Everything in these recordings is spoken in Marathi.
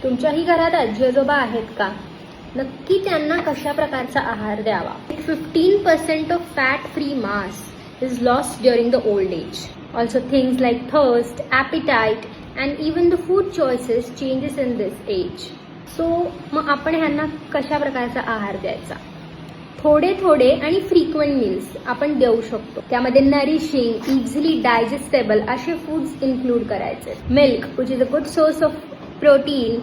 तुमच्याही घरात आजी आजोबा आहेत का? नक्की त्यांना कशा प्रकारचा आहार द्यावा. 15% of fat free mass is lost during the old age. Also things like thirst, appetite and even the food choices changes in this age. So मग आपण ह्यांना कशा प्रकारचा आहार द्यायचा? थोडे थोडे आणि फ्रिक्वेंट मील्स आपण देऊ शकतो. त्यामध्ये नरिशिंग, इझिली डायजेस्टेबल असे फूड्स इन्क्लूड करायचे. Milk which is a good source of protein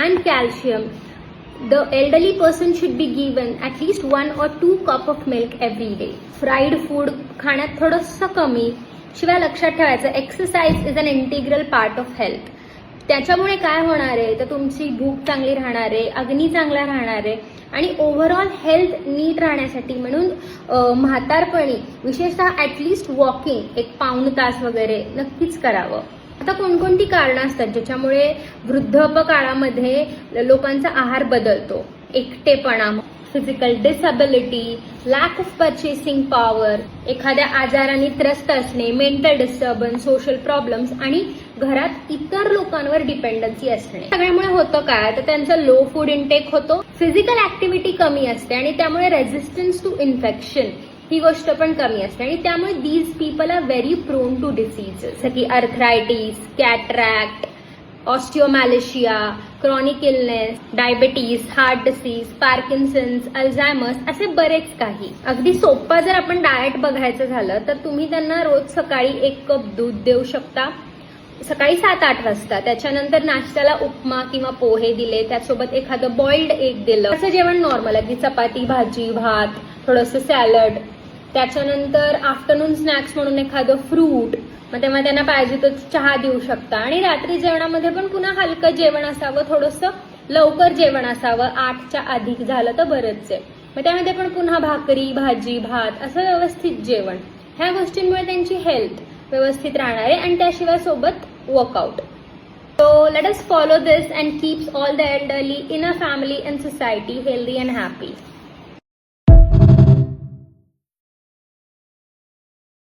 and calcium. The elderly person should be given at least 1 or 2 cup of milk every day. Fried food खाण्यात थोडंसं कमी. शिवाय लक्षात ठेवायचं, exercise is an integral part of health. त्याच्यामुळे काय होणार आहे तर तुमची भूक चांगली राहणार आहे, अग्नी चांगला राहणार आहे आणि ओव्हरऑल हेल्थ नीट राहण्यासाठी म्हणून म्हातारपणी विशेषतः ॲटलिस्ट वॉकिंग 1 पाऊण तास वगैरे नक्कीच करावं. आता कोणकोणती कारणं असतात ज्याच्यामुळे वृद्धापकाळामध्ये लोकांचा आहार बदलतो? एकटेपणा, physical disability, lack of purchasing power, एखाद्या आजाराने त्रस्त असणे, मेंटल डिस्टर्बन्स, सोशल प्रॉब्लेम्स आणि घरात इतर लोकांवर डिपेंडन्सी असणे. सगळ्यामुळे होतं काय तर त्यांचा लो फूड इंटेक होतो, फिजिकल ऍक्टिव्हिटी कमी असते आणि त्यामुळे रेझिस्टन्स टू इन्फेक्शन ही गोष्ट पण कमी असते आणि त्यामुळे these people are very prone to diseases जसं की arthritis, cataract, osteomalacia, chronic illness, diabetes, heart disease, Parkinson's, Alzheimer's असे बरेच काही. अगदी सोपा जर आपण डाएट बघायचं झालं तर तुम्ही त्यांना रोज सकाळी 1 कप दूध देऊ शकता सकाळी 7-8 वाजता. त्याच्यानंतर नाश्त्याला उपमा किंवा पोहे दिले, त्यासोबत एखादं बॉइल्ड एग दिलं. असं जेवण नॉर्मल, अगदी चपाती, भाजी, भात, थोडंसं सॅलड. त्याच्यानंतर आफ्टरनून स्नॅक्स म्हणून एखादं फ्रूट, मग तेव्हा त्यांना पाहिजे तर चहा देऊ शकता. आणि रात्री जेवणामध्ये पण पुन्हा हलकं जेवण असावं, थोडंसं लवकर जेवण असावं, 8च्या आधी झालं तर बरंच आहे. मग त्यामध्ये पण पुन्हा भाकरी, भाजी, भात असं व्यवस्थित जेवण. ह्या गोष्टींमुळे त्यांची हेल्थ व्यवस्थित राहणार आहे आणि त्याशिवाय सोबत workout. So let us follow this and keeps all the elderly in a family and society healthy and happy.